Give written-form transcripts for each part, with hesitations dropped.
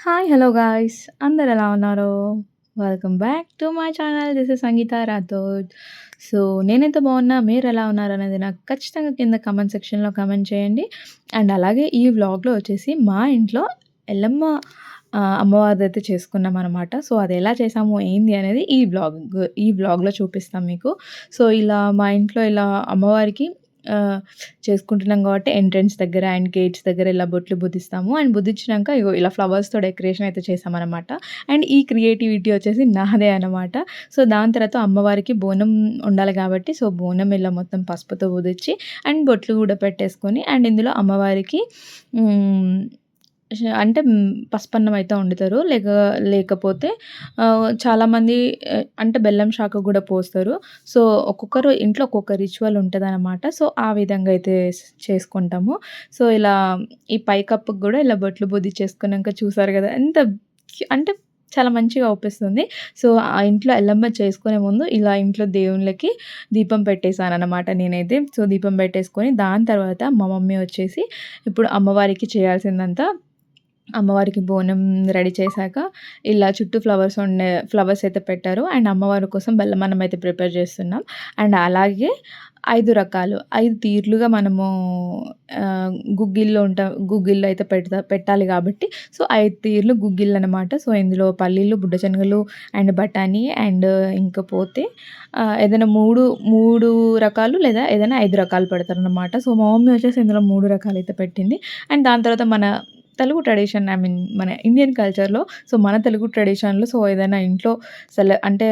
Hi! Hello guys! అందరూ ఎలా ఉన్నారు? Welcome back to my channel. This is Sangeetha Rathod. So, నేనైతే బాగున్నా. మీరెలా ఉన్నారనేది నాకు ఖచ్చితంగా కింద కామెంట్ సెక్షన్‌లో కామెంట్ చేయండి. అండ్ అలాగే ఈ వ్లాగ్‌లో వచ్చేసి మా ఇంట్లో ఎల్లమ్మ అమ్మవారిదైతే చేసుకున్నామనమాట. సో, అదెలా చేసాము, ఏంది అనేది ఈ వ్లాగ్‌లో చూపిస్తాం మీకు. సో, ఇలా మా ఇంట్లో ఇలా అమ్మవారికి ఆహ్, చేసుకుంటున్నాం కాబట్టి ఎంట్రన్స్ దగ్గర అండ్ గేట్స్ దగ్గర ఇలా బొట్లు బుద్దిస్తాము. అండ్ బుద్దిచ్చినంక ఇగో ఇలా ఫ్లవర్స్‌తో డెకరేషన్ అయితే చేశామనమాట. అండ్ ఈ క్రియేటివిటీ వచ్చేసి నాదే అనమాట. సో, దాని తర్వాత అమ్మవారికి బోనం ఉండాలి కాబట్టి, సో, బోనం ఇలా మొత్తం పసుపుతో బుదిచ్చి అండ్ బొట్లు గూడా పెట్టేసుకొని అండ్ ఇందులో అమ్మవారికి హ్మ్. అంటే పసుపన్నం అయితే వండుతారు. లేకపోతే చాలామంది అంటే బెల్లం శాఖ గూడా పోస్తారు. సో, ఒక్కొక్కరు ఇంట్లో ఒక్కొక్క రిచువల్ ఉంటదనమాట. సో, ఆ విధంగా అయితే చేసుకుంటాము. సో, ఇలా ఈ పైకప్పుకి గూడా ఇలా బొట్లు బుద్దిచ్చేసుకున్నాక చూసారు గదా! ఎంత అంటే చాలా మంచిగా అవుపిస్తుంది. సో, ఆ ఇంట్లో ఎల్లమ్మ చేసుకునే ముందు ఇలా ఇంట్లో దేవుళ్ళకి దీపం పెట్టేసాననమాట నేనైతే. సో, దీపం పెట్టేసుకొని దాని తర్వాత మా మమ్మీ వచ్చేసి ఇప్పుడు అమ్మవారికి చేయాల్సిందంతా అమ్మవారికి బోనం రెడీ చేశాక, ఇలా చుట్టూ ఫ్లవర్స్ అయితే పెట్టారు. అండ్ అమ్మవారి కోసం బెల్లమన్నం అయితే ప్రిపేర్ చేస్తున్నాం. అండ్ అలాగే 5 రకాలు, 5 తీర్లుగా మనము గుగ్గిళ్ళు అయితే పెట్టాలి కాబట్టి, సో, 5 తీర్లు గుగ్గిళ్ళనమాట. సో, ఇందులో పల్లీలు, బుడ్డ శనగలు అండ్ బఠానీ అండ్ ఇంకపోతే ఏదైనా 3 రకాలు లేదా ఏదైనా 5 రకాలు పెడతారనమాట. సో, మా మమ్మీ వచ్చేసి ఇందులో 3 రకాలైతే పెట్టింది. అండ్ దాని తర్వాత మన తెలుగు ట్రెడిషన్ మన ఇండియన్ కల్చర్‌లో సో, మన తెలుగు ట్రెడిషన్‌లో సో, ఏదైనా ఇంట్లో అంటే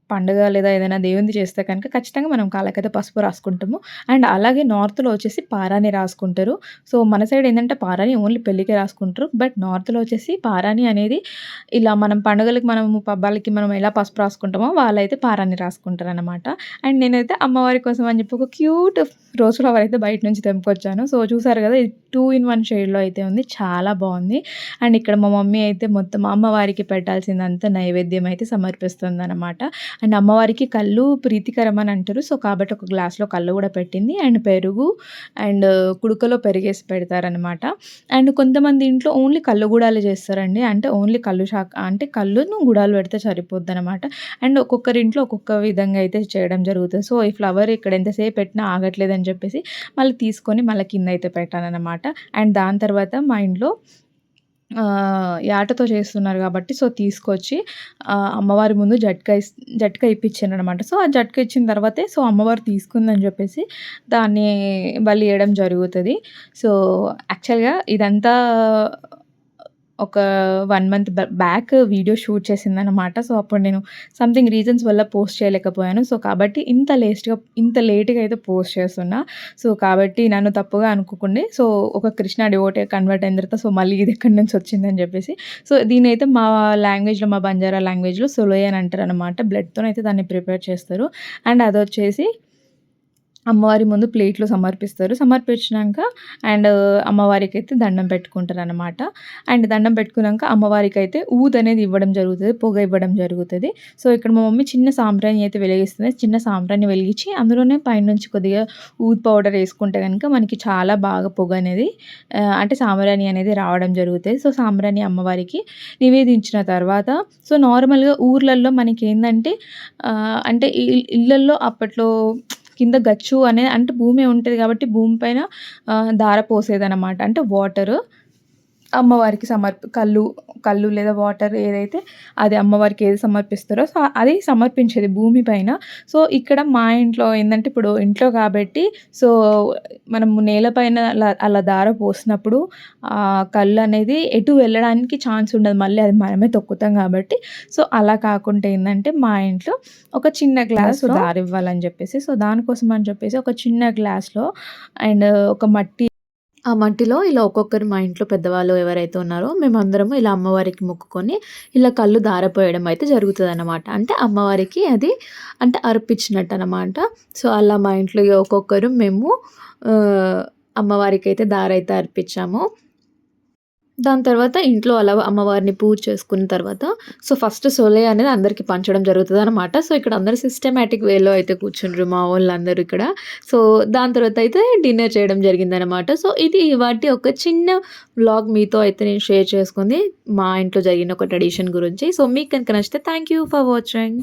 పండుగ లేదా ఏదైనా దేవునిది చేస్తే కనుక ఖచ్చితంగా మనం కాళ్ళకైతే పసుపు రాసుకుంటాము. అండ్ అలాగే నార్త్‌లో వచ్చేసి పారాని రాసుకుంటారు. సో, మన సైడ్ ఏందంటే పారాని ఓన్లీ పెళ్ళికే రాసుకుంటారు. బట్ నార్త్‌లో వచ్చేసి పారాని అనేది ఇలా మనం పండుగలకి పబ్బాలకి మనం ఎలా పసుపు రాసుకుంటామో వాళ్ళైతే పారాని రాసుకుంటారనమాట. అండ్ నేనైతే అమ్మవారి కోసం అని చెప్పి ఒక క్యూట్ రోజ్ ఫ్లవర్ అయితే బయట నుంచి తెంపుకొచ్చాను. సో, చూసారు కదా! ఇది 2 ఇన్ 1 షేడ్‌లో అయితే ఉంది. చాలా బావుంది. అండ్ ఇక్కడ మా మమ్మీ అయితే మొత్తం అమ్మవారికి పెట్టాల్సిందంతా నైవేద్యం అయితే సమర్పిస్తుందనమాట. అండ్ అమ్మవారికి కల్లు ప్రీతికరం అని అంటారు. సో, కాబట్టి ఒక గ్లాస్‌లో కల్లు గూడా పెట్టింది. అండ్ పెరుగు అండ్ కుడుకలో పెరుగేసి పెడతారనమాట. అండ్ కొంతమంది ఇంట్లో ఓన్లీ కల్లు గూడాలే చేస్తారండి. అంటే ఓన్లీ అంటే కల్లును గుడాలు పెడితే సరిపోద్దనమాట. అండ్ ఒక్కొక్కరి ఇంట్లో ఒక్కొక్క విధంగా అయితే చేయడం జరుగుతది. సో, ఈ ఫ్లవర్ ఇక్కడ ఎంతసేపు పెట్టినా ఆగట్లేదని చెప్పేసి మళ్ళీ తీసుకొని మళ్ళీ కిందయితే పెట్టాననమాట. అండ్ దాని తర్వాత మా ఇంట్లో యాటతో చేస్తున్నారు గాబట్టి, సో, తీసుకొచ్చి అమ్మవారి ముందు జట్కా ఇప్పించాననమాట. సో, ఆ జట్కా ఇచ్చిన తర్వాతే సో, అమ్మవారు తీసుకుందని జెప్పేసి దాన్ని బలియడం జరుగుతది. సో, యాక్చువల్‌గా ఇదంతా ఒక 1 మంత్ బ్యాక్ వీడియో షూట్ చేసిందనమాట. సో, అప్పుడు నేను సంథింగ్ రీజన్స్ వల్ల పోస్ట్ చేయలేకపోయాను. సో, కాబట్టి ఇంత లేట్‌గా అయితే పోస్ట్ చేస్తున్నా. సో, కాబట్టి నన్ను తప్పుగా అనుకోకండి. సో, ఒక కృష్ణ డివోటీ కన్వర్ట్ అయిన తర్వాత సో, మళ్ళీ ఇది ఎక్కడి నుంచి వచ్చిందని చెప్పేసి. సో, దీన్నైతే మా లాంగ్వేజ్‌లో మా బంజారా లాంగ్వేజ్‌లో సొలోయ్ అని అంటారనమాట. బ్లడ్‌తోనైతే దాన్ని ప్రిపేర్ చేస్తారు. అండ్ అదొచ్చేసి అమ్మవారి ముందు ప్లేట్‌లో సమర్పిస్తారు. సమర్పించినంక అండ్ అమ్మవారికైతే దండం పెట్టుకుంటారనమాట. అండ్ దండం పెట్టుకున్నాక అమ్మవారికైతే ఊదనేది ఇవ్వడం జరుగుతది. పొగ ఇవ్వడం జరుగుతది. సో, ఇక్కడ మా మమ్మీ చిన్న సాంబ్రాణి అయితే వెలిగిస్తుంది. చిన్న సాంబ్రాణి వెలిగించి అందులోనే పైనుంచి కొద్దిగా ఊద్ పౌడర్ ఏసుకుంటే గనుక మనకి చాలా బాగా పొగ అనేది అంటే సాంబ్రాణి అనేది రావడం జరుగుతది. సో, సాంబ్రాణి అమ్మవారికి నివేదించిన తర్వాత సో, నార్మల్‌గా ఊర్లల్లో మనకేందంటే అంటే ఇళ్ళల్లో అప్పట్లో కింద గచ్చు అంటే భూమి ఉంటది కాబట్టి భూమి పైన ధార పోసేదనమాట. అంటే వాటరు అమ్మవారికి కల్లు లేదా వాటర్ ఏదైతే అది అమ్మవారికి ఏది సమర్పిస్తారో సో, అది సమర్పించేది భూమి పైన. సో, ఇక్కడ మా ఇంట్లో ఏందంటే ఇప్పుడు ఇంట్లో కాబట్టి సో, మనము నేల పైన అలా ధార పోసినప్పుడు కల్లనేది ఎటు వెళ్ళడానికి ఛాన్స్ ఉండదు. మళ్ళీ అది మనమే తొక్కుతాం కాబట్టి. సో, అలా కాకుండా ఏందంటే మా ఇంట్లో ఒక చిన్న గ్లాస్‌లో దారివ్వాలని జెప్పేసి సో, దానికోసం అని చెప్పేసి ఒక చిన్న గ్లాస్‌లో అండ్ ఒక ఆ మట్టిలో ఇలా ఒక్కొక్కరు మా ఇంట్లో పెద్దవాళ్ళు ఎవరైతే ఉన్నారో మేమందరము ఇలా అమ్మవారికి మొక్కుకొని ఇలా కళ్ళు దారపోయడం అయితే జరుగుతదనమాట. అంటే అమ్మవారికి అది అంటే అర్పించినట్టనమాట. సో, అలా మా ఇంట్లో ఇగ ఒక్కొక్కరు మేము ఆహ్, అమ్మవారికైతే దారైతే అర్పించాము. దాని తర్వాత ఇంట్లో అలా అమ్మవారిని పూజ చేసుకున్న తర్వాత సో, ఫస్ట్ సొలే అనేది అందరికి పంచడం జరుగుతదనమాట. సో, ఇక్కడ అందరూ సిస్టమాటిక్ వేలో అయితే కూర్చుండ్రు మా వోళ్ళందరూ ఇక్కడ. సో, దాని తర్వాత అయితే డిన్నర్ చేయడం జరిగిందనమాట. సో, ఇది ఇవాల్టి ఒక చిన్న వ్లాగ్ మీతో అయితే నేను షేర్ చేసుకుంది. మా ఇంట్లో జరిగిన ఒక ట్రెడిషన్ గురించి. సో, మీకు గనుక నచ్చితే థాంక్ యూ ఫర్ వాచింగ్.